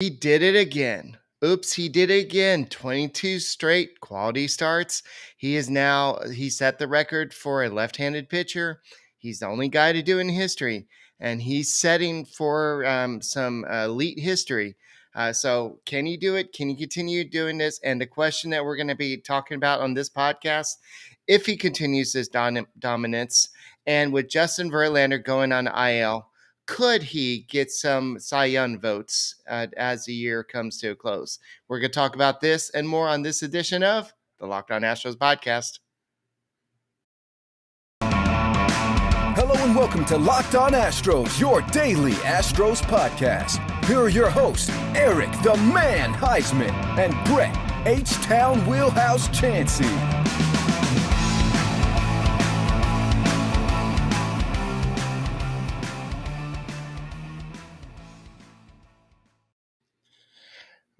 He did it again. Oops, he did it again. 22 straight quality starts. He set the record for a left-handed pitcher. He's the only guy to do it in history, and he's setting for some elite history. So can he do it? Can he continue doing this? And the question that we're going to be talking about on this podcast, if he continues this dominance, and with Justin Verlander going on IL, could he get some Cy Young votes as the year comes to a close? We're going to talk about this and more on this edition of the Locked On Astros podcast. Hello and welcome to Locked On Astros, your daily Astros podcast. Here are your hosts, Eric the Man Huysman and Brett H-Town Wheelhouse Chancey.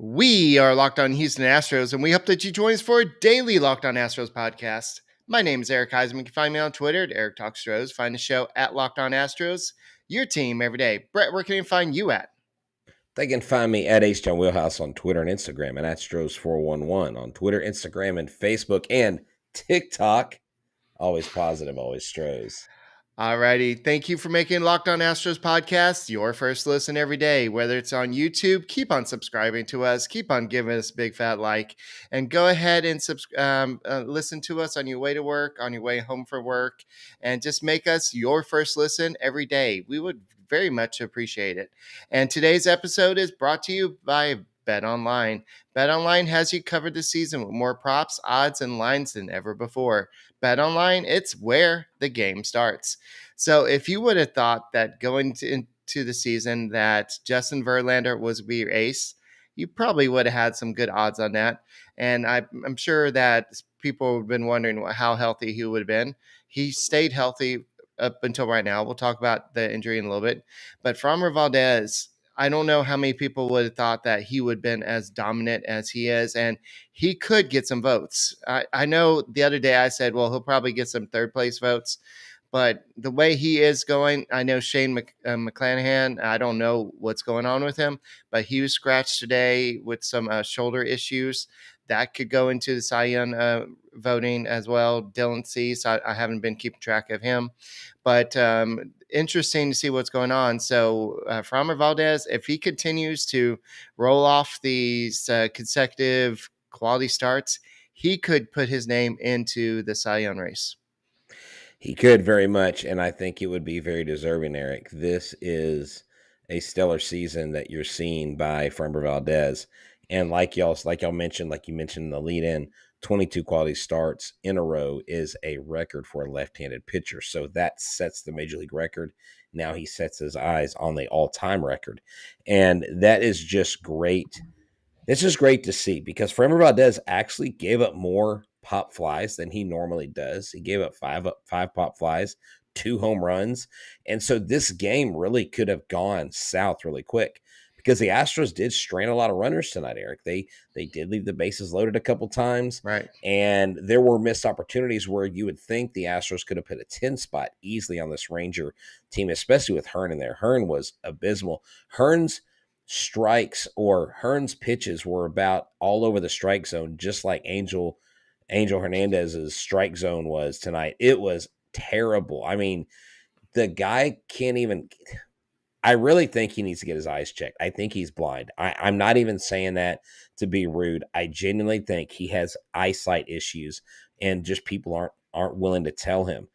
We are Locked On Houston Astros, and we hope that you join us for a daily Locked On Astros podcast. My name is Eric Huysman. You can find me on Twitter at Eric Talks Stros. Find the show at Locked On Astros, your team every day. Brett, where can they find you at? They can find me at H-Town Wheelhouse on Twitter and Instagram, and at Astros411 on Twitter, Instagram, and Facebook, and TikTok. Always positive, always Stros. Alrighty, thank you for making Locked On Astros podcast your first listen every day. Whether it's on YouTube, keep on subscribing to us, keep on giving us a big fat like, and go ahead and listen to us on your way to work, on your way home from work, and just make us your first listen every day. We would very much appreciate it. And today's episode is brought to you by BetOnline. BetOnline has you covered this season with more props, odds, and lines than ever before. BetOnline, it's where the game starts. So if you would have thought that going into the season that Justin Verlander was be your ace, you probably would have had some good odds on that. And I'm sure that people have been wondering how healthy he would have been. He stayed healthy up until right now. We'll talk about the injury in a little bit. But Framber Valdez, I don't know how many people would have thought that he would have been as dominant as he is, and he could get some votes. I know the other day I said, well, he'll probably get some third place votes, but the way he is going, I know Shane McClanahan, I don't know what's going on with him, but he was scratched today with some shoulder issues. That could go into the Cy Young voting as well. Dylan Cease, I haven't been keeping track of him, but interesting to see what's going on. So Framber Valdez, if he continues to roll off these consecutive quality starts, he could put his name into the Cy Young race. He could very much, and I think it would be very deserving, Eric. This is a stellar season that you're seeing by Framber Valdez. And like you mentioned in the lead-in, 22 quality starts in a row is a record for a left-handed pitcher. So that sets the major league record. Now he sets his eyes on the all-time record. And that is just great. It's just great to see because Framber Valdez actually gave up more pop flies than he normally does. He gave up five pop flies, 2 home runs. And so this game really could have gone south really quick because the Astros did strain a lot of runners tonight, Eric. They did leave the bases loaded a couple times. Right. And there were missed opportunities where you would think the Astros could have put a 10 spot easily on this Ranger team, especially with Hearn in there. Hearn was abysmal. Hearn's pitches were about all over the strike zone, just like Angel Hernandez's strike zone was tonight. It was terrible. I mean, the guy can't even – I really think he needs to get his eyes checked. I think he's blind. I'm not even saying that to be rude. I genuinely think he has eyesight issues and just people aren't willing to tell him.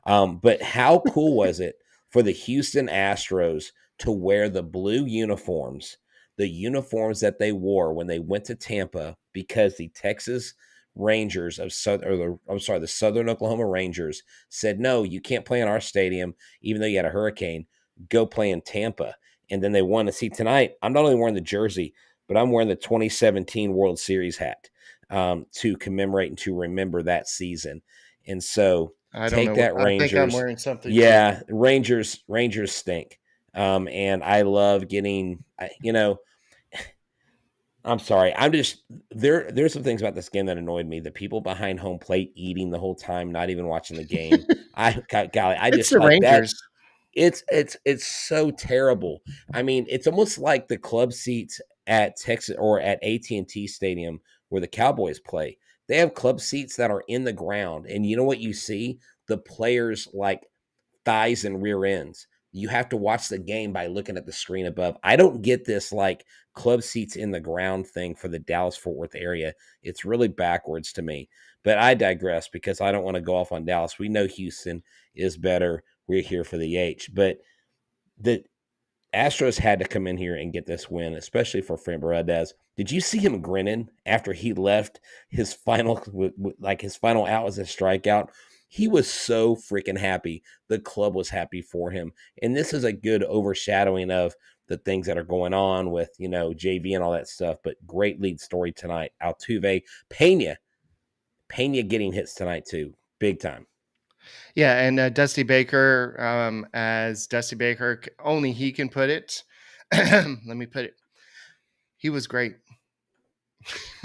But how cool was it for the Houston Astros to wear the blue uniforms, the uniforms that they wore when they went to Tampa, because the Texas Rangers the Southern Oklahoma Rangers said, no, you can't play in our stadium, even though you had a hurricane. Go play in Tampa. And then they won to see tonight. I'm not only wearing the jersey, but I'm wearing the 2017 World Series hat to commemorate and to remember that season. And so take that, Rangers. I think I'm wearing something. Yeah, too. Rangers stink. And I love getting, I'm sorry. I'm just there's some things about this game that annoyed me. The people behind home plate eating the whole time, not even watching the game. It's the Rangers. It's so terrible. I mean, it's almost like the club seats at Texas or at AT&T Stadium where the Cowboys play. They have club seats that are in the ground. And you know what you see? The players like thighs and rear ends. You have to watch the game by looking at the screen above. I don't get this like club seats in the ground thing for the Dallas-Fort Worth area. It's really backwards to me. But I digress because I don't want to go off on Dallas. We know Houston is better. We're here for the H. But the Astros had to come in here and get this win, especially for Framber Valdez. Did you see him grinning after he left his final, like his final out was a strikeout? He was so freaking happy. The club was happy for him. And this is a good overshadowing of the things that are going on with, JV and all that stuff. But great lead story tonight. Altuve, Pena getting hits tonight too. Big time. Yeah, and Dusty Baker, as Dusty Baker, only he can put it. Let me put it. He was great.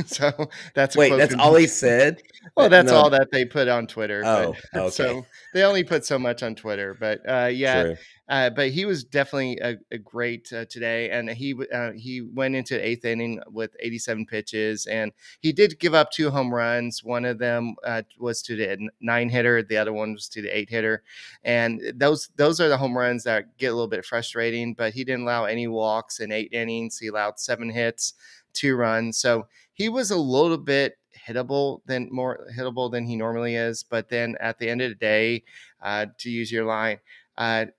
So that's a Wait, quote that's from all he him. said? Well, that's No. all that they put on Twitter. Oh, but, okay. So they only put so much on Twitter. But yeah, True. but he was definitely a great today, and he went into eighth inning with 87 pitches, and he did give up 2 home runs. One of them was to the 9-hitter, the other one was to the 8-hitter, and those are the home runs that get a little bit frustrating. But he didn't allow any walks in 8 innings. He allowed 7 hits, 2 runs, so he was a little bit more hittable than he normally is. But then at the end of the day, to use your line,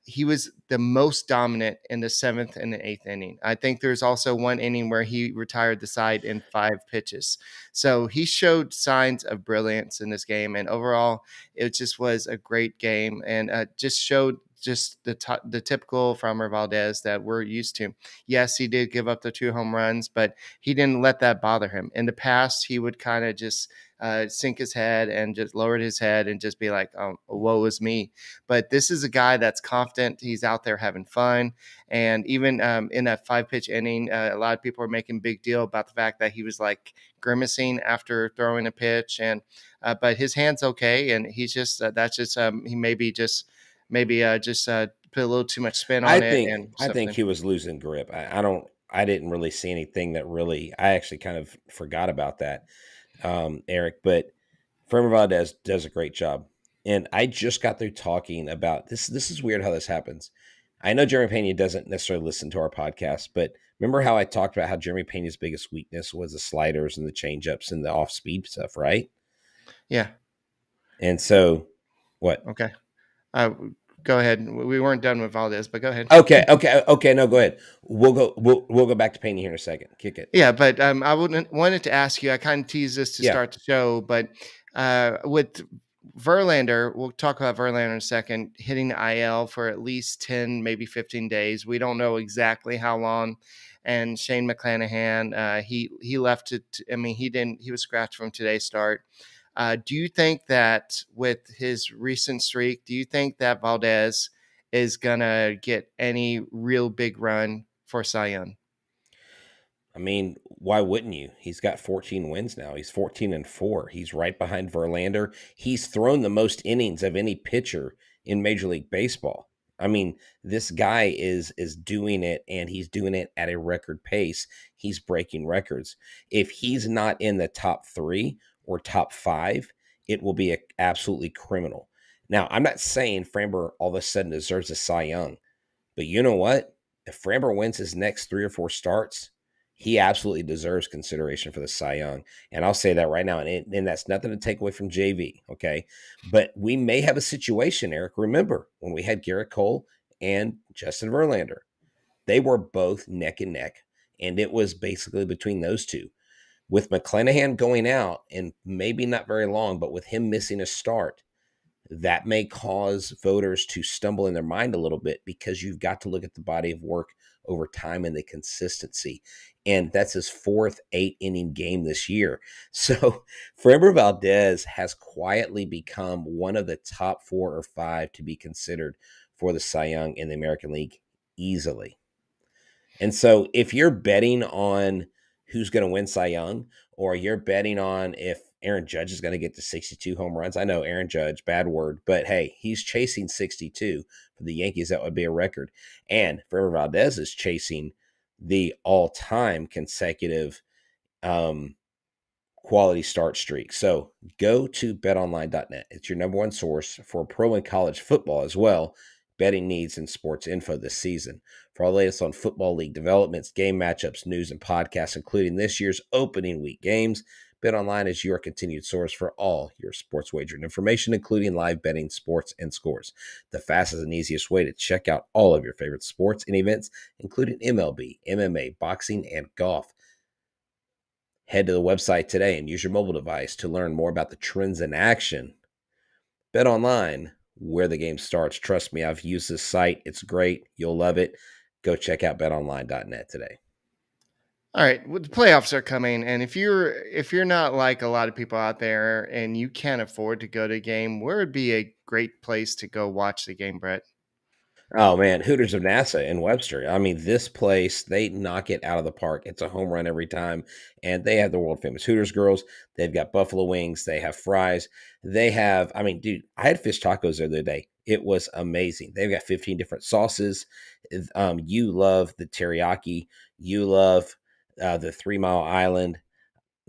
he was the most dominant in the 7th and the 8th inning. I think there's also one inning where he retired the side in 5 pitches. So he showed signs of brilliance in this game. And overall, it just was a great game, and just showed just the typical Framber Valdez that we're used to. Yes, he did give up the 2 home runs, but he didn't let that bother him. In the past, he would kind of just sink his head and just lowered his head and just be like, oh, woe is me. But this is a guy that's confident. He's out there having fun. And even in that 5-pitch inning, a lot of people are making a big deal about the fact that he was like grimacing after throwing a pitch. And but his hand's okay. And he's just, that's just, he maybe just put a little too much spin on it. And I think he was losing grip. I didn't really see anything that really, I actually kind of forgot about that, Eric, but Framber Valdez does a great job. And I just got through talking about this. This is weird how this happens. I know Jeremy Pena doesn't necessarily listen to our podcast, but remember how I talked about how Jeremy Pena's biggest weakness was the sliders and the changeups and the off-speed stuff, right? Yeah. And so, what? Okay. Go ahead. We weren't done with Valdez, but go ahead. Okay. No, go ahead. We'll go back to Pena here in a second. Kick it. Yeah, but I wanted to ask you. I kind of teased this to start the show, but with Verlander, we'll talk about Verlander in a second, hitting the IL for at least 10, maybe 15 days. We don't know exactly how long. And Shane McClanahan, he left it. He was scratched from today's start. Do you think that with his recent streak, do you think that Valdez is going to get any real big run for Cy Young? I mean, why wouldn't you? He's got 14 wins now. He's 14-4. He's right behind Verlander. He's thrown the most innings of any pitcher in Major League Baseball. I mean, this guy is doing it, and he's doing it at a record pace. He's breaking records. If he's not in the top 3 or top 5, it will be absolutely criminal. Now, I'm not saying Framber all of a sudden deserves a Cy Young, but you know what? If Framber wins his next 3 or 4 starts, he absolutely deserves consideration for the Cy Young. And I'll say that right now. And that's nothing to take away from JV, okay? But we may have a situation, Eric. Remember, when we had Garrett Cole and Justin Verlander, they were both neck and neck. And it was basically between those two. With McClanahan going out, and maybe not very long, but with him missing a start, that may cause voters to stumble in their mind a little bit, because you've got to look at the body of work over time and the consistency. And that's his 4th 8-inning game this year. So Framber Valdez has quietly become one of the top 4 or 5 to be considered for the Cy Young in the American League easily. And so if you're betting on who's going to win Cy Young, or you're betting on if Aaron Judge is going to get to 62 home runs. I know Aaron Judge, bad word, but hey, he's chasing 62 for the Yankees. That would be a record. And Framber Valdez is chasing the all-time consecutive quality start streak. So go to betonline.net. It's your number one source for pro and college football as well, betting needs and sports info this season. For all the latest on football league developments, game matchups, news, and podcasts, including this year's opening week games, BetOnline is your continued source for all your sports wagering information, including live betting, sports, and scores. The fastest and easiest way to check out all of your favorite sports and events, including MLB, MMA, boxing, and golf. Head to the website today and use your mobile device to learn more about the trends in action. Bet online, where the game starts. Trust me, I've used this site. It's great. You'll love it. Go check out betonline.net today. All right, well, the playoffs are coming, and if you're not like a lot of people out there and you can't afford to go to a game, where would be a great place to go watch the game, Brett? Oh man, Hooters of NASA in Webster. I mean, this place, they knock it out of the park. It's a home run every time. And they have the world famous Hooters girls. They've got buffalo wings. They have fries. They have, I mean, dude, I had fish tacos the other day. It was amazing. They've got 15 different sauces. You love the teriyaki. You love the 3 Mile Island.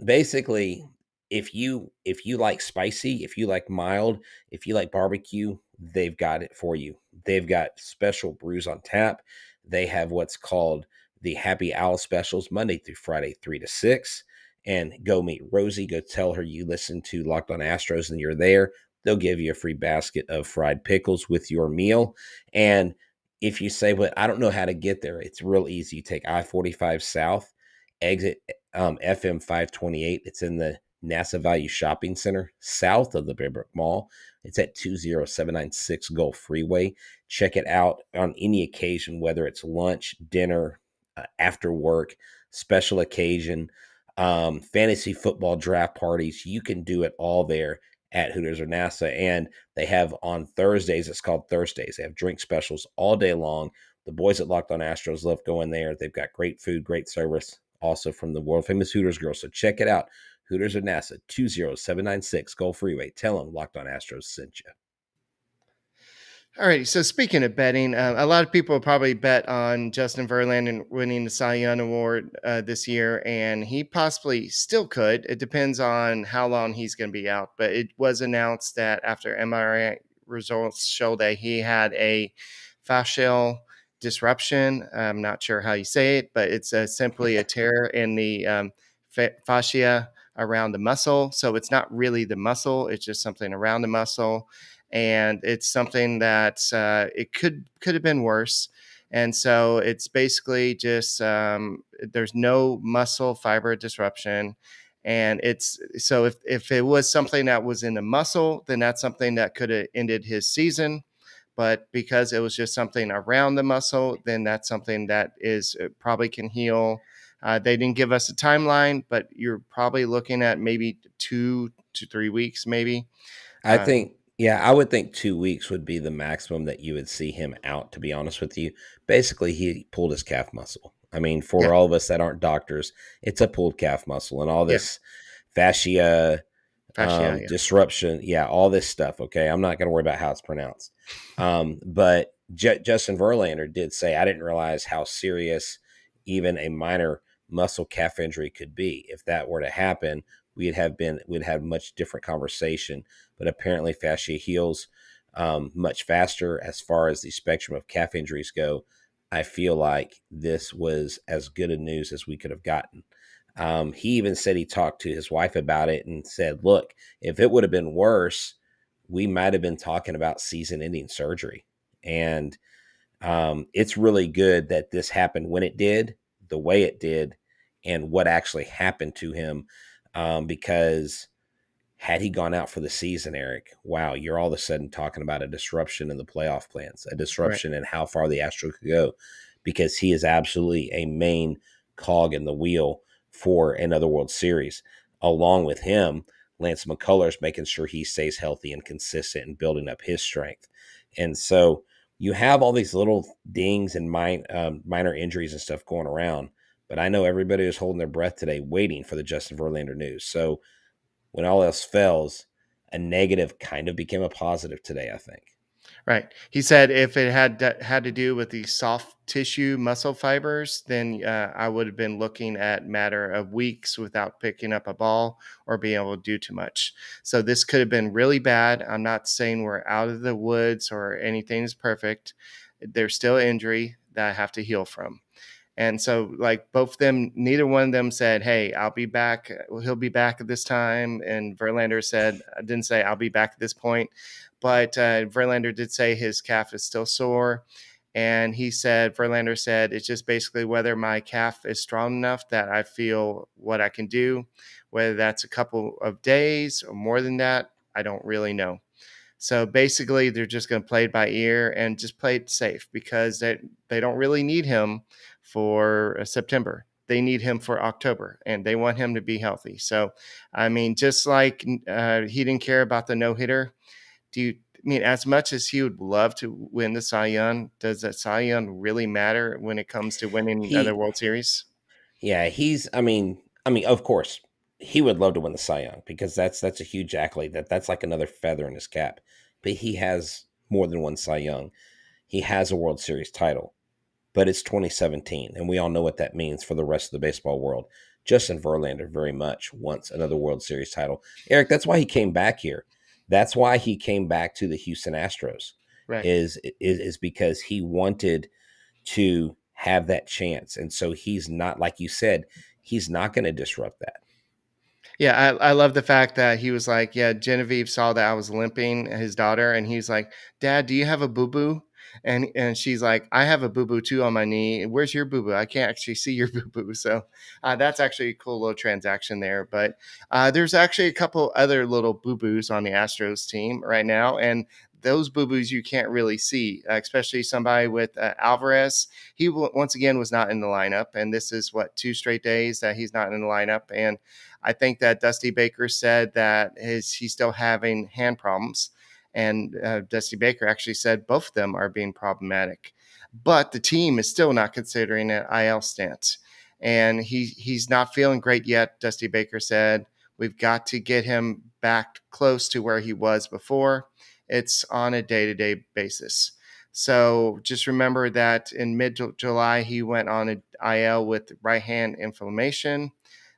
Basically, if you like spicy, if you like mild, if you like barbecue, they've got it for you. They've got special brews on tap. They have what's called the Happy Owl specials Monday through Friday, 3 to 6. And go meet Rosie. Go tell her you listen to Locked On Astros and you're there. They'll give you a free basket of fried pickles with your meal. And if you say, but I don't know how to get there, it's real easy. You take I-45 South, exit FM 528. It's in the NASA Value Shopping Center, south of the Bearbrook Mall. It's at 20796 Gulf Freeway. Check it out on any occasion, whether it's lunch, dinner, after work, special occasion, fantasy football draft parties. You can do it all there at Hooters or NASA. And they have on Thursdays, it's called Thursdays. They have drink specials all day long. The boys at Locked On Astros love going there. They've got great food, great service, also from the world famous Hooters girls. So check it out. Hooters of NASA, 20796 Gulf Freeway. Tell them Locked On Astros sent you. All right. So speaking of betting, a lot of people probably bet on Justin Verlander winning the Cy Young Award this year, and he possibly still could. It depends on how long he's going to be out. But it was announced that after MRI results show that he had a fascial disruption. I'm not sure how you say it, but it's simply a tear in the fascia around the muscle. So it's not really the muscle; it's just something around the muscle. And it's something that it could have been worse. And so it's basically just there's no muscle fiber disruption. And it's so if it was something that was in the muscle, then that's something that could have ended his season. But because it was just something around the muscle, then that's something that is probably can heal. They didn't give us a timeline, but you're probably looking at maybe 2 to 3 weeks, maybe. I think, yeah, I would think 2 weeks would be the maximum that you would see him out, to be honest with you. Basically, he pulled his calf muscle. I mean, for Yeah. all of us that aren't doctors, it's a pulled calf muscle and all Yeah. this fascia Fascia, yeah. disruption. Yeah, all this stuff. Okay. I'm not going to worry about how it's pronounced. But Justin Verlander did say, I didn't realize how serious even a minor muscle calf injury could be. If that were to happen, we'd have much different conversation. But apparently fascia heals much faster as far as the spectrum of calf injuries go. I feel like this was as good a news as we could have gotten. He even said he talked to his wife about it and said, look, if it would have been worse, we might have been talking about season-ending surgery. And it's really good that this happened when it did, the way it did, and what actually happened to him. Because had he gone out for the season, Eric, wow, you're all of a sudden talking about a disruption in the playoff plans, a disruption in how far the Astros could go, because he is absolutely a main cog in the wheel for another World Series. Along with him, Lance McCullers making sure he stays healthy and consistent and building up his strength. And so you have all these little dings and minor injuries and stuff going around. But I know everybody is holding their breath today, waiting for the Justin Verlander news. So when all else fails, a negative kind of became a positive today, I think. Right. He said if it had to do with the soft tissue muscle fibers, then I would have been looking at matter of weeks without picking up a ball or being able to do too much. So this could have been really bad. I'm not saying we're out of the woods or anything is perfect. There's still injury that I have to heal from. And so, like both of them, neither one of them said, "Hey, I'll be back. He'll be back at this time." And Verlander said, "I didn't say I'll be back at this point," but Verlander did say his calf is still sore, and Verlander said it's just basically whether my calf is strong enough that I feel what I can do, whether that's a couple of days or more than that, I don't really know. So basically, they're just going to play it by ear and just play it safe because they don't really need him for September. They need him for October, and they want him to be healthy. So, I mean, just like he didn't care about the no hitter. I mean, as much as he would love to win the Cy Young, does that Cy Young really matter when it comes to winning another He World Series? Yeah, I mean, of course, he would love to win the Cy Young because that's a huge accolade. That's like another feather in his cap. But he has more than one Cy Young. He has a World Series title, but it's 2017, and we all know what that means for the rest of the baseball world. Justin Verlander very much wants another World Series title. Eric, that's why he came back here. That's why he came back to the Houston Astros. Right. Is because he wanted to have that chance. And so he's not, like you said, he's not going to disrupt that. Yeah, I love the fact that he was like, yeah, Genevieve saw that I was limping, his daughter, and he's like, "Dad, do you have a boo boo?" And she's like, "I have a boo boo too on my knee. Where's your boo boo? I can't actually see your boo boo." So that's actually a cool little transaction there. But there's actually a couple other little boo boos on the Astros team right now, and those boo boos you can't really see, especially somebody with Alvarez. He once again was not in the lineup, and this is what 2 straight days that he's not in the lineup, and I think that Dusty Baker said that he's still having hand problems. And Dusty Baker actually said both of them are being problematic. But the team is still not considering an IL stance. And he's not feeling great yet, Dusty Baker said. We've got to get him back close to where he was before. It's on a day-to-day basis. So just remember that in mid-July, he went on an IL with right hand inflammation.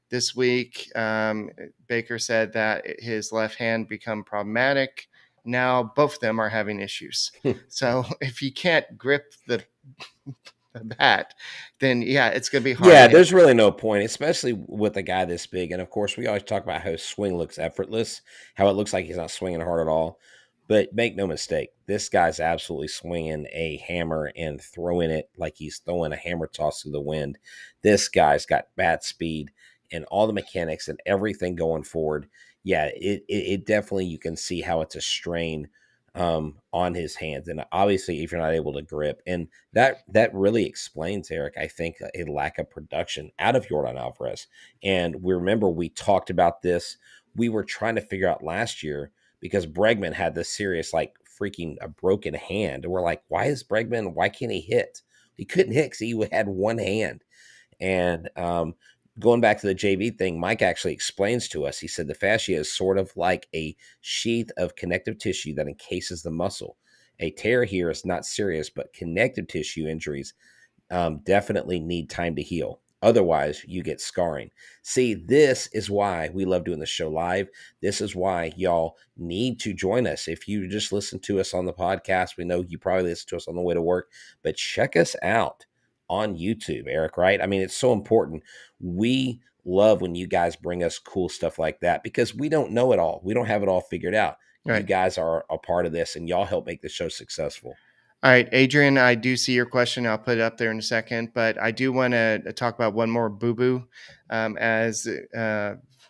This week, Baker said that his left hand become problematic. Now both of them are having issues. So if you can't grip the bat, then yeah, it's going to be hard Yeah, to hit. there's really no point, especially with a guy this big. And of course, we always talk about how his swing looks effortless, how it looks like he's not swinging hard at all. But make no mistake, this guy's absolutely swinging a hammer and throwing it like he's throwing a hammer toss through the wind. This guy's got bat speed and all the mechanics and everything going forward. Yeah, it definitely, you can see how it's a strain on his hands. And obviously, if you're not able to grip, and that really explains, Eric, I think, a lack of production out of Yordan Alvarez. And we remember we talked about this. We were trying to figure out last year because Bregman had this serious, like, freaking a broken hand. And we're like, why can't he hit? He couldn't hit because he had one hand. And going back to the JV thing, Mike actually explains to us. He said the fascia is sort of like a sheath of connective tissue that encases the muscle. A tear here is not serious, but connective tissue injuries definitely need time to heal. Otherwise, you get scarring. See, this is why we love doing the show live. This is why y'all need to join us. If you just listen to us on the podcast, we know you probably listen to us on the way to work, but check us out on YouTube, Eric, right? I mean, it's so important. We love when you guys bring us cool stuff like that because we don't know it all. We don't have it all figured out. You Right. guys are a part of this and y'all help make the show successful. All right, Adrian, I do see your question. I'll put it up there in a second, but I do want to talk about one more boo boo as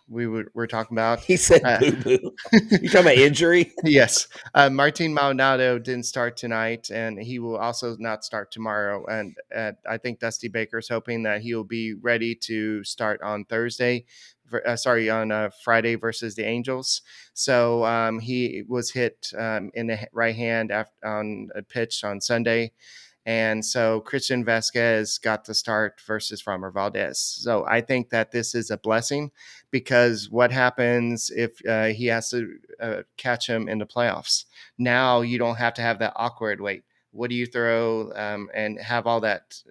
we're talking about. He said Uh, boo boo. You talking about injury? Yes. Martin Maldonado didn't start tonight, and he will also not start tomorrow. And I think Dusty Baker is hoping that he will be ready to start on Thursday. On Friday versus the Angels. So he was hit in the right hand on a pitch on Sunday. And so Christian Vasquez got the start versus Framber Valdez. So I think that this is a blessing, because what happens if he has to catch him in the playoffs? Now you don't have to have that awkward wait. What do you throw, and have all that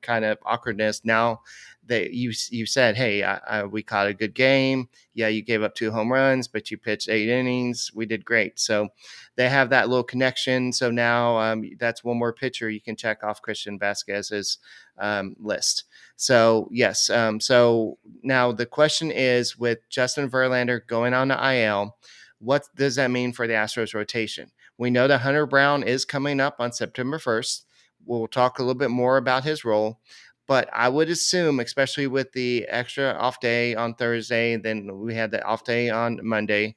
kind of awkwardness? Now that you said, hey, we caught a good game. Yeah, you gave up 2 home runs, but you pitched 8 innings. We did great. So they have that little connection. So now that's one more pitcher you can check off Christian Vasquez's list. So yes. So now the question is, with Justin Verlander going on to IL, what does that mean for the Astros rotation? We know that Hunter Brown is coming up on September 1st. We'll talk a little bit more about his role. But I would assume, especially with the extra off day on Thursday, then we had the off day on Monday,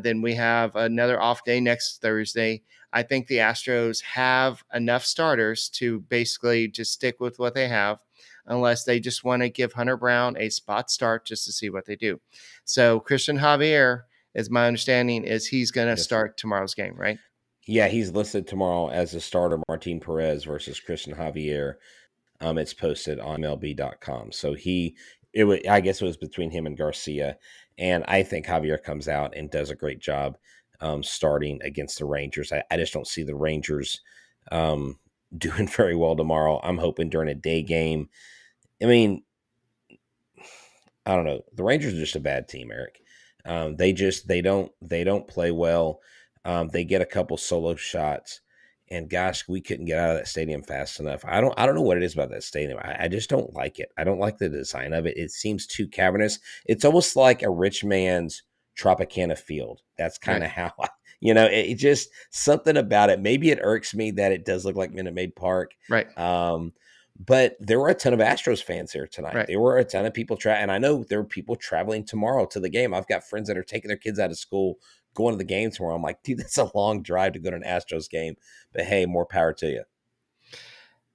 then we have another off day next Thursday. I think the Astros have enough starters to basically just stick with what they have, unless they just want to give Hunter Brown a spot start just to see what they do. So Christian Javier, is my understanding, is he's going to Yes, sir. start tomorrow's game, right? Yeah, he's listed tomorrow as a starter. Martin Perez versus Christian Javier. It's posted on MLB.com. So I guess it was between him and Garcia. And I think Javier comes out and does a great job starting against the Rangers. I just don't see the Rangers doing very well tomorrow. I'm hoping during a day game. I mean, I don't know. The Rangers are just a bad team, Eric. They don't play well. They get a couple solo shots, and gosh, we couldn't get out of that stadium fast enough. I don't know what it is about that stadium. I just don't like it. I don't like the design of it. It seems too cavernous. It's almost like a rich man's Tropicana field. That's kind of how it just something about it. Maybe it irks me that it does look like Minute Maid Park. Right. But there were a ton of Astros fans here tonight. Right. There were a ton of people and I know there were people traveling tomorrow to the game. I've got friends that are taking their kids out of school, going to the game tomorrow. I'm like, dude, that's a long drive to go to an Astros game. But hey, more power to you.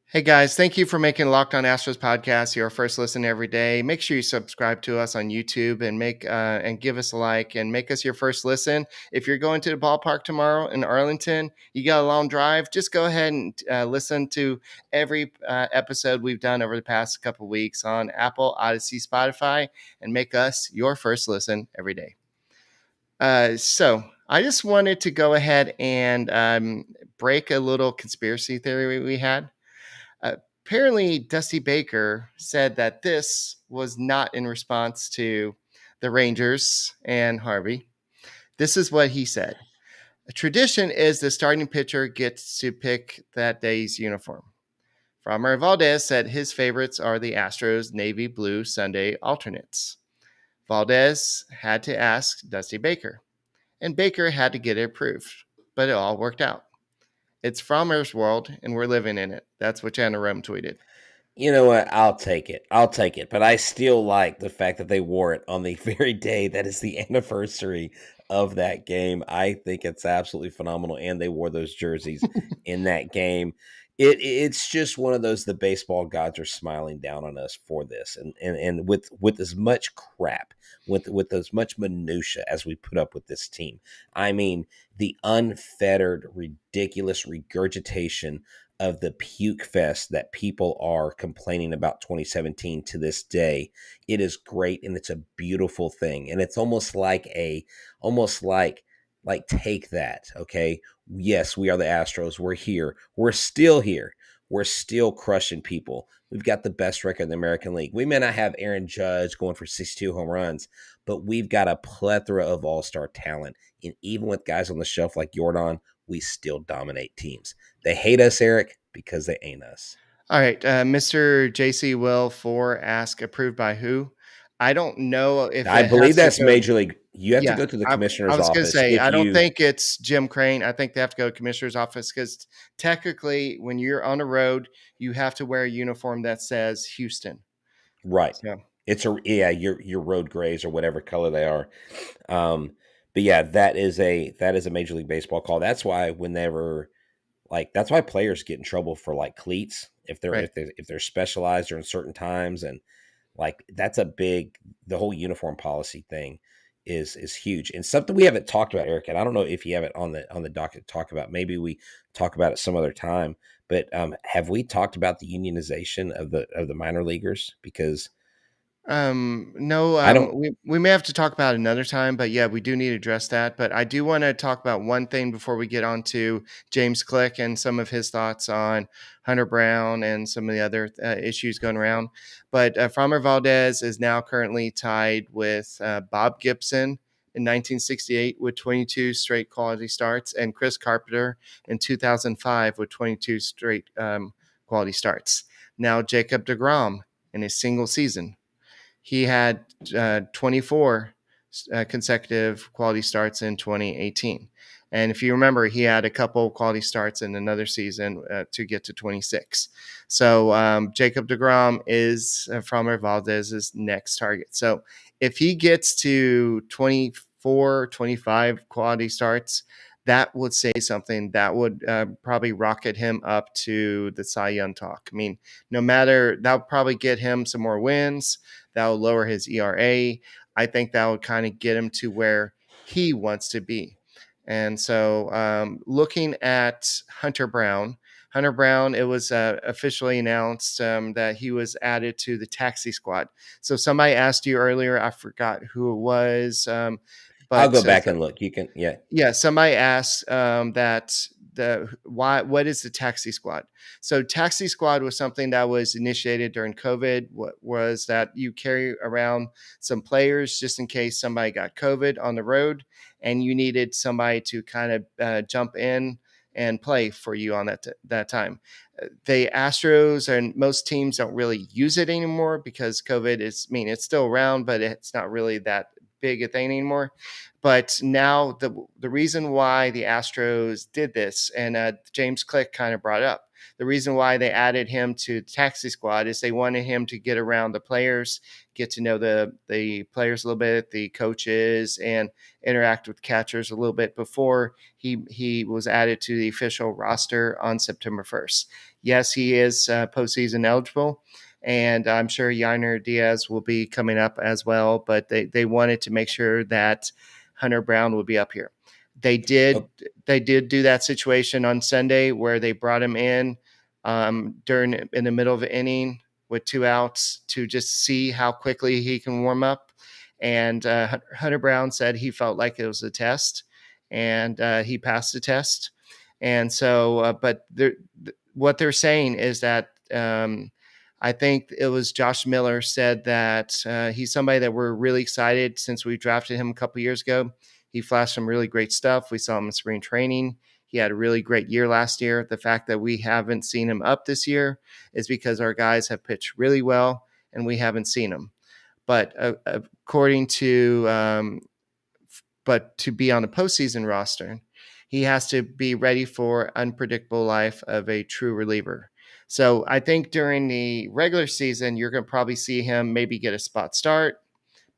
Hey guys, thank you for making Locked On Astros podcast your first listen every day. Make sure you subscribe to us on YouTube and and give us a like and make us your first listen. If you're going to the ballpark tomorrow in Arlington, you got a long drive, just go ahead and listen to every episode we've done over the past couple weeks on Apple, Odyssey, Spotify, and make us your first listen every day. So I just wanted to go ahead and break a little conspiracy theory we had. Apparently, Dusty Baker said that this was not in response to the Rangers and Harvey. This is what he said. A tradition is the starting pitcher gets to pick that day's uniform. Framber Valdez said his favorites are the Astros navy blue Sunday alternates. Valdez had to ask Dusty Baker, and Baker had to get it approved, but it all worked out. It's Framber's world, and we're living in it. That's what Jana Rome tweeted. You know what? I'll take it. But I still like the fact that they wore it on the very day that is the anniversary of that game. I think it's absolutely phenomenal. And they wore those jerseys in that game. It's just one of those, the baseball gods are smiling down on us for this. And with as much crap, with as much minutia as we put up with this team. I mean, the unfettered, ridiculous regurgitation of the puke fest that people are complaining about 2017 to this day. It is great and it's a beautiful thing. And it's almost like take that, okay? Yes, we are the Astros. We're here. We're still here. We're still crushing people. We've got the best record in the American League. We may not have Aaron Judge going for 62 home runs, but we've got a plethora of all-star talent. And even with guys on the shelf like Yordan, we still dominate teams. They hate us, Eric, because they ain't us. All right. Mr. JC Will 4 ask approved by who? I don't know if I believe that's Major League. You have to go to the commissioner's office. I was going to say, I don't think it's Jim Crane. I think they have to go to commissioner's office because technically when you're on the road, you have to wear a uniform that says Houston. Right. So. Your road grays or whatever color they are. But yeah, that is a Major League Baseball call. That's why that's why players get in trouble for like cleats if they're specialized or in certain times, and like that's the whole uniform policy thing is huge and something we haven't talked about, Eric. And I don't know if you have it on the docket to talk about. Maybe we talk about it some other time. But have we talked about the unionization of the minor leaguers? Because No, I don't. we may have to talk about it another time, but yeah, we do need to address that. But I do want to talk about one thing before we get on to James Click and some of his thoughts on Hunter Brown and some of the other issues going around. But Framber Valdez is now currently tied with Bob Gibson in 1968 with 22 straight quality starts, and Chris Carpenter in 2005 with 22 straight quality starts. Now Jacob deGrom in a single season, he had 24 consecutive quality starts in 2018. And if you remember, he had a couple quality starts in another season to get to 26. So Jacob deGrom is Framber Valdez's next target. So if he gets to 24, 25 quality starts, that would say something. That would probably rocket him up to the Cy Young talk. I mean, no matter, that would probably get him some more wins. That will lower his ERA. I think that would kind of get him to where he wants to be. And so looking at Hunter Brown, it was officially announced that he was added to the taxi squad. So somebody asked you earlier, I forgot who it was, I'll go but back and look. You can, yeah. yeah, somebody asked that what is the taxi squad? So taxi squad was something that was initiated during COVID. What was that? You carry around some players just in case somebody got COVID on the road, and you needed somebody to kind of jump in and play for you on that time. The Astros and most teams don't really use it anymore because COVID is, I mean, it's still around, but it's not really that big a thing anymore. But now the reason why the Astros did this, and James Click kind of brought up, the reason why they added him to the taxi squad is they wanted him to get around the players, get to know the players a little bit, the coaches, and interact with catchers a little bit before he was added to the official roster on September 1st. Yes, he is postseason eligible, and I'm sure Yainer Diaz will be coming up as well, but they wanted to make sure that Hunter Brown would be up here. They did do that situation on Sunday where they brought him in in the middle of the inning with 2 outs to just see how quickly he can warm up. And Hunter Brown said he felt like it was a test, and he passed the test. And so, but what they're saying is that I think it was Josh Miller said that he's somebody that we're really excited since we drafted him a couple years ago. He flashed some really great stuff. We saw him in spring training. He had a really great year last year. The fact that we haven't seen him up this year is because our guys have pitched really well and we haven't seen him. But according to but to be on the postseason roster, he has to be ready for unpredictable life of a true reliever. So I think during the regular season, you're going to probably see him maybe get a spot start,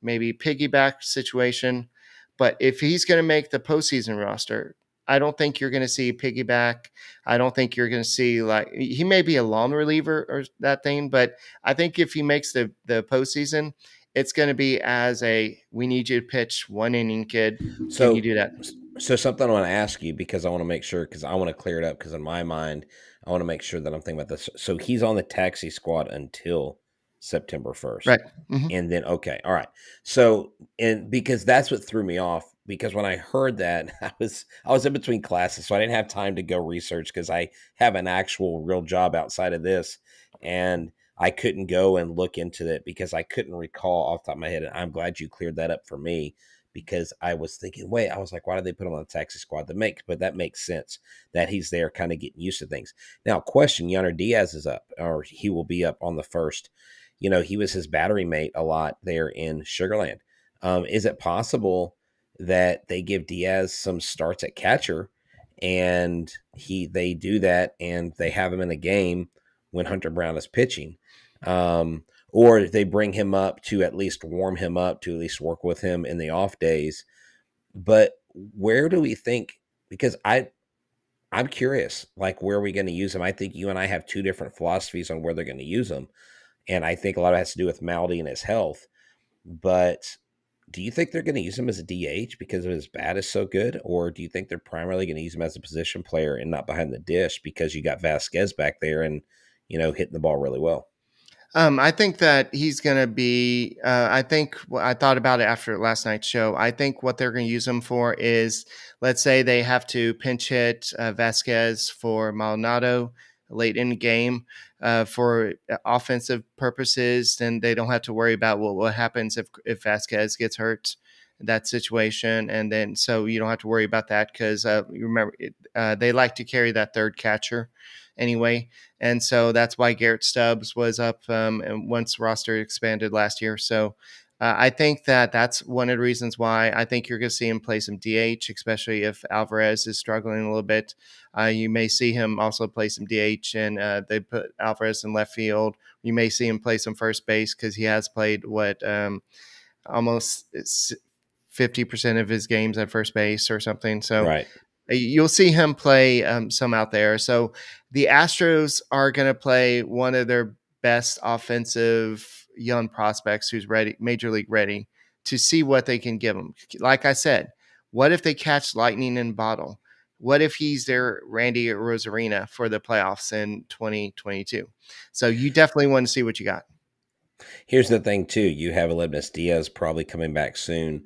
maybe piggyback situation. But if he's going to make the postseason roster, I don't think you're going to see piggyback. I don't think you're going to see, like, he may be a long reliever or that thing, but I think if he makes the postseason, it's going to be as a, we need you to pitch 1 inning, kid. Can you do that? So something I want to ask you, because I want to make sure, because I want to clear it up, because in my mind, I want to make sure that I'm thinking about this. So he's on the taxi squad until September 1st. Right. Mm-hmm. And then, okay. All right. So, and because that's what threw me off, because when I heard that, I was in between classes, so I didn't have time to go research because I have an actual real job outside of this. And I couldn't go and look into it because I couldn't recall off the top of my head. And I'm glad you cleared that up for me, because I was thinking, wait, I was like, why did they put him on the taxi squad? But that makes sense that he's there kind of getting used to things. Now, question, Yainer Diaz is up, or he will be up on the 1st. You know, he was his battery mate a lot there in Sugarland. Is it possible that they give Diaz some starts at catcher and they do that and they have him in the game when Hunter Brown is pitching? Or they bring him up to at least warm him up, to at least work with him in the off days. But where do we think, because I'm curious, like, where are we going to use him? I think you and I have 2 different philosophies on where they're going to use him. And I think a lot of it has to do with Maldy and his health. But Do you think they're going to use him as a DH because of his bat is so good, or do you think they're primarily going to use him as a position player and not behind the dish because you got Vasquez back there and hitting the ball really well? I think that he's going to be. I thought about it after last night's show. I think what they're going to use him for is, let's say they have to pinch hit Vasquez for Maldonado late in the game for offensive purposes. Then they don't have to worry about what happens if Vasquez gets hurt in that situation, and then so you don't have to worry about that because you remember they like to carry that third catcher anyway. And so that's why Garrett Stubbs was up and once roster expanded last year. So I think that that's one of the reasons why I think you're going to see him play some DH, especially if Alvarez is struggling a little bit. You may see him also play some DH, and they put Alvarez in left field. You may see him play some first base because he has played almost 50% of his games at first base or something. So Right. you'll see him play some out there. So the Astros are going to play one of their best offensive young prospects who's ready, major league ready, to see what they can give him. Like I said, what if they catch lightning in a bottle? What if he's their Randy Rosarina for the playoffs in 2022? So you definitely want to see what you got. Here's the thing, too. You have Aledmys Diaz probably coming back soon.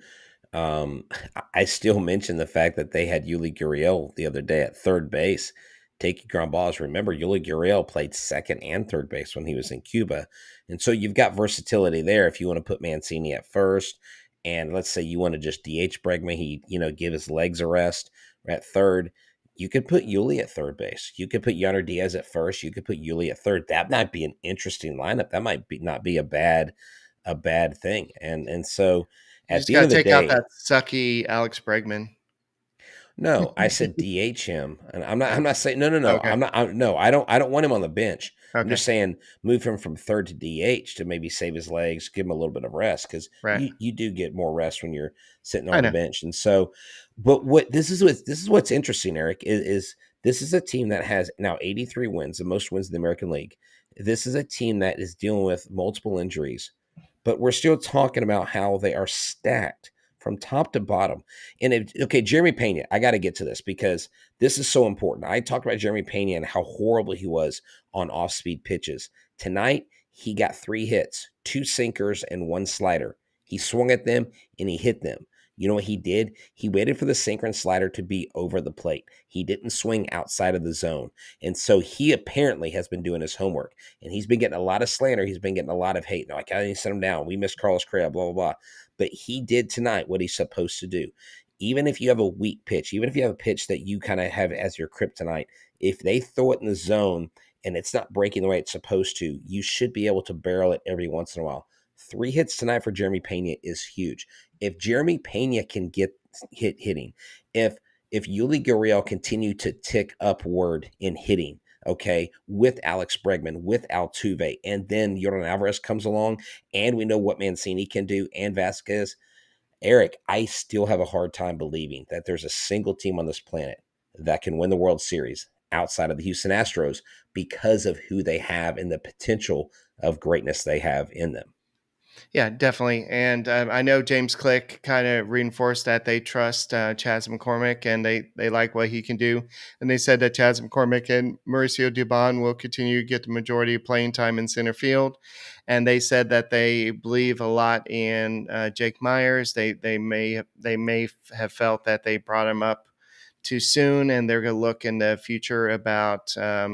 I still mention the fact that they had Yuli Gurriel the other day at third base taking ground balls. Remember, Yuli Gurriel played second and third base when he was in Cuba. And so you've got versatility there if you want to put Mancini at first. And let's say you want to just DH Bregman, give his legs a rest at third. You could put Yuli at third base. You could put Yonder Diaz at first. You could put Yuli at third. That might be an interesting lineup. That might not be a bad thing. And so You at just the got end to of the take out day, that sucky Alex Bregman. no, I said DH him, and I'm not saying no. Okay. No, I don't want him on the bench. I'm Okay. just saying move him from third to DH to maybe save his legs, give him a little bit of rest because Right. you do get more rest when you're sitting I on the know. bench. And so, but this is what's interesting, Eric, is this is a team that has now 83 wins, the most wins in the American League. This is a team that is dealing with multiple injuries, but we're still talking about how they are stacked from top to bottom. And Jeremy Pena, I got to get to this because this is so important. I talked about Jeremy Pena and how horrible he was on off-speed pitches. Tonight, he got 3 hits, 2 sinkers, and 1 slider. He swung at them and he hit them. You know what he did? He waited for the sinker and slider to be over the plate. He didn't swing outside of the zone. And so he apparently has been doing his homework. And he's been getting a lot of slander. He's been getting a lot of hate. No, I can't send him down. We miss Carlos Correa, blah, blah, blah. But he did tonight what he's supposed to do. Even if you have a weak pitch, even if you have a pitch that you kind of have as your kryptonite, if they throw it in the zone and it's not breaking the way it's supposed to, you should be able to barrel it every once in a while. 3 hits tonight for Jeremy Pena is huge. If Jeremy Pena can get hitting, if Yuli Gurriel continue to tick upward in hitting, okay, with Alex Bregman, with Altuve, and then Yordan Alvarez comes along, and we know what Mancini can do, and Vasquez, Eric, I still have a hard time believing that there's a single team on this planet that can win the World Series outside of the Houston Astros because of who they have and the potential of greatness they have in them. Yeah, definitely. And I know James Click kind of reinforced that they trust Chas McCormick and they like what he can do. And they said that Chas McCormick and Mauricio Dubon will continue to get the majority of playing time in center field. And they said that they believe a lot in Jake Myers. They may have felt that they brought him up too soon, and they're going to look in the future about uh,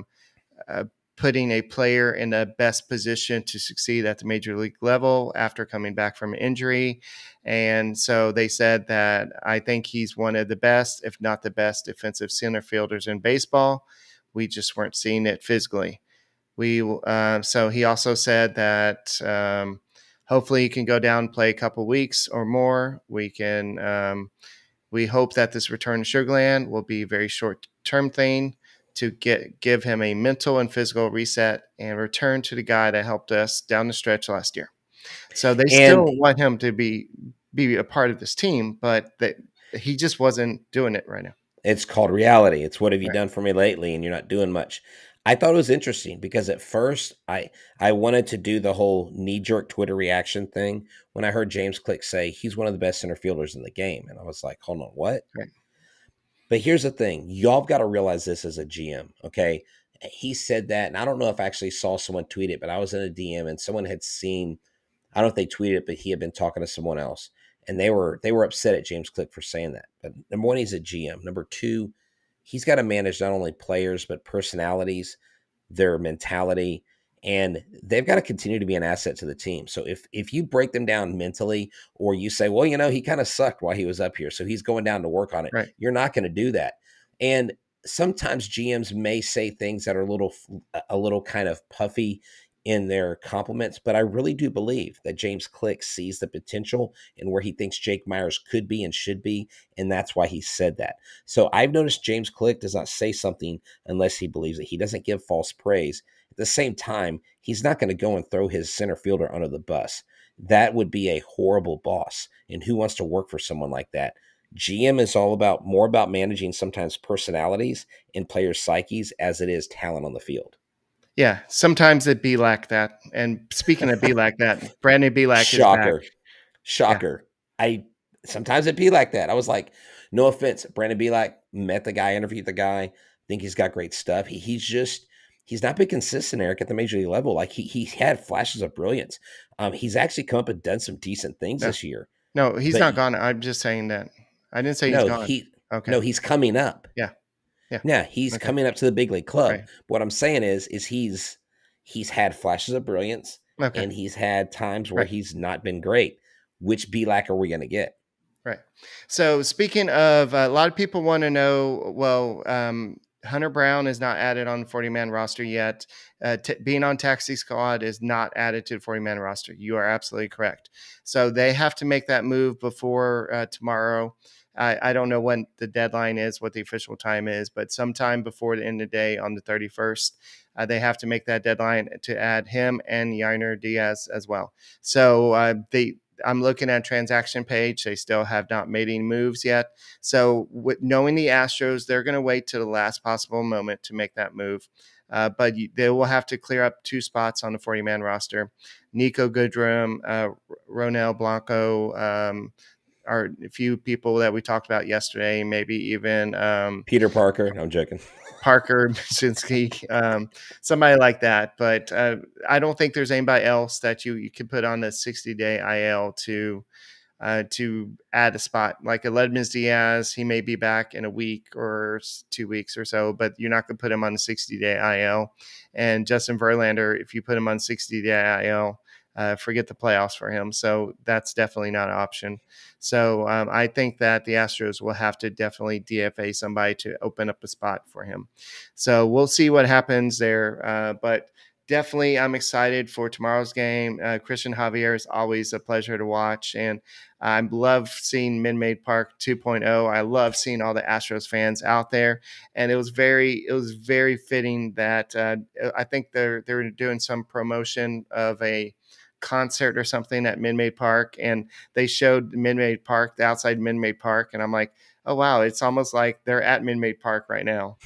putting a player in the best position to succeed at the major league level after coming back from injury. And so they said that I think he's one of the best, if not the best, defensive center fielders in baseball. We just weren't seeing it physically. So he also said that hopefully he can go down and play a couple weeks or more. We hope that this return to Sugarland will be a very short-term thing to give him a mental and physical reset and return to the guy that helped us down the stretch last year. So they still want him to be a part of this team, but he just wasn't doing it right now. It's called reality. It's what have you done for me lately? And you're not doing much. I thought it was interesting because at first I wanted to do the whole knee-jerk Twitter reaction thing when I heard James Click say he's one of the best center fielders in the game. And I was like, hold on, what? Right. But here's the thing. Y'all got to realize this as a GM, okay? He said that, and I don't know if I actually saw someone tweet it, but I was in a DM and someone had seen, I don't know if they tweeted it, but he had been talking to someone else. And they were upset at James Click for saying that. But number one, he's a GM. Number two, he's got to manage not only players, but personalities, their mentality, and they've got to continue to be an asset to the team. So if you break them down mentally, or you say, well, he kind of sucked while he was up here, so he's going down to work on it, Right. you're not going to do that. And sometimes GMs may say things that are a little kind of puffy in their compliments, but I really do believe that James Click sees the potential and where he thinks Jake Myers could be and should be, and that's why he said that. So I've noticed James Click does not say something unless he believes it. He doesn't give false praise. At the same time, he's not going to go and throw his center fielder under the bus. That would be a horrible boss, and who wants to work for someone like that? GM is more about managing sometimes personalities and players' psyches as it is talent on the field. Yeah, sometimes it be like that. And speaking of be like that, Brandon Bielak is back. Shocker. Yeah. Sometimes it be like that. I was like, no offense, Brandon Bielak, met the guy, interviewed the guy, think he's got great stuff. He's not been consistent, Eric, at the major league level. Like he had flashes of brilliance. He's actually come up and done some decent things this year. No, he's not gone. I'm just saying that. I didn't say he's gone. No, he's coming up. Yeah. Yeah, he's coming up to the big league club. Right. What I'm saying is he's had flashes of brilliance, and he's had times where he's not been great. Which Bielak are we going to get? Right. So speaking of, a lot of people want to know, well, Hunter Brown is not added on the 40-man roster yet. Being on taxi squad is not added to the 40-man roster. You are absolutely correct. So they have to make that move before tomorrow. I don't know when the deadline is, what the official time is, but sometime before the end of the day on the 31st, they have to make that deadline to add him and Yainer Diaz as well. So I'm looking at a transaction page. They still have not made any moves yet. So knowing the Astros, they're going to wait to the last possible moment to make that move. But they will have to clear up 2 spots on the 40-man roster. Nico Goodrum, Ronel Blanco, are a few people that we talked about yesterday, maybe even Peter Parker. No, I'm joking. Parker, Machinsky, somebody like that. But I don't think there's anybody else that you can put on the 60-day IL to add a spot. Like a Ledmans Diaz, he may be back in a week or 2 weeks or so, but you're not going to put him on the 60-day IL. And Justin Verlander, if you put him on 60-day IL, forget the playoffs for him. So that's definitely not an option. So I think that the Astros will have to definitely DFA somebody to open up a spot for him. So we'll see what happens there. But definitely I'm excited for tomorrow's game. Christian Javier is always a pleasure to watch. And I love seeing Minute Park 2.0. I love seeing all the Astros fans out there. And it was very fitting that I think they're doing some promotion of a concert or something at Minute Park, and they showed Minute Park, the outside Minute Park, and I'm like, oh wow, it's almost like they're at Minute Park right now.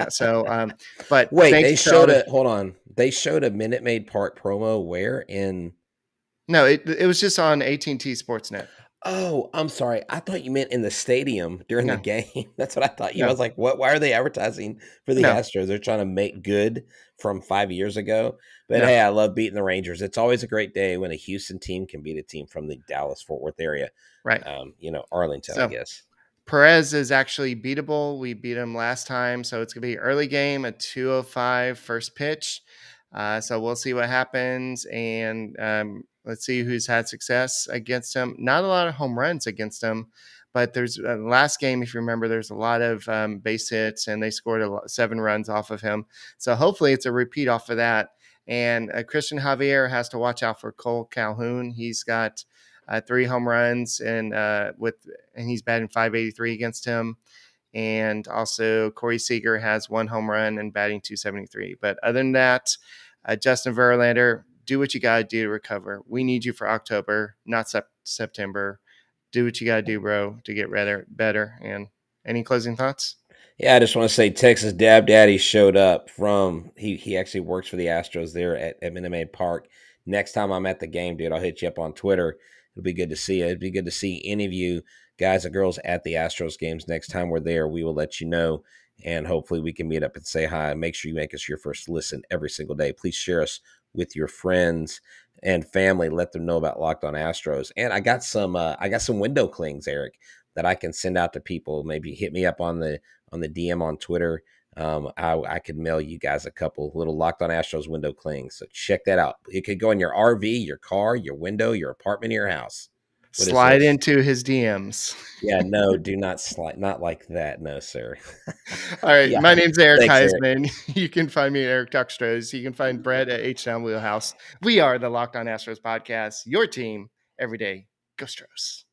So, but wait, they showed hold on. They showed a Minute Maid Park promo where in? No, it was just on AT&T Sportsnet. Oh, I'm sorry. I thought you meant in the stadium during the game. That's what I thought. I was like, what? Why are they advertising for the Astros? They're trying to make good from 5 years ago. But hey, I love beating the Rangers. It's always a great day when a Houston team can beat a team from the Dallas-Fort Worth area. Right. Arlington, I guess. Perez is actually beatable. We beat him last time. So it's going to be early game, a 2:05 first pitch. So we'll see what happens. And let's see who's had success against him. Not a lot of home runs against him, but there's last game, if you remember, there's a lot of base hits, and they scored 7 runs off of him. So hopefully it's a repeat off of that. And Christian Javier has to watch out for Cole Calhoun. He's got 3 home runs, and he's batting .583 against him. And also Corey Seager has 1 home run and batting .273. But other than that, Justin Verlander, do what you got to do to recover. We need you for October, not September. Do what you got to do, bro, to get better. And any closing thoughts? Yeah, I just want to say Texas Dab Daddy showed up from he actually works for the Astros there at Minute Maid Park. Next time I'm at the game, dude, I'll hit you up on Twitter. It'll be good to see you. It'd be good to see any of you guys and girls at the Astros games next time we're there. We will let you know, and hopefully we can meet up and say hi. Make sure you make us your first listen every single day. Please share us with your friends and family. Let them know about Locked On Astros. And I got some window clings, Eric, that I can send out to people. Maybe hit me up on the DM on Twitter. I could mail you guys a couple little Locked On Astros window clings. So check that out. It could go in your RV, your car, your window, your apartment, your house. What is Slide this? into his DMs. Yeah, no, do not slide. Not like that. No, sir. All right. Yeah. My name's Eric Thanks, Eric. Huysman. You can find me at Eric Tuckstros. You can find Brett at H-Town Wheelhouse. We are the Locked On Astros podcast, your team every day. Go Stros.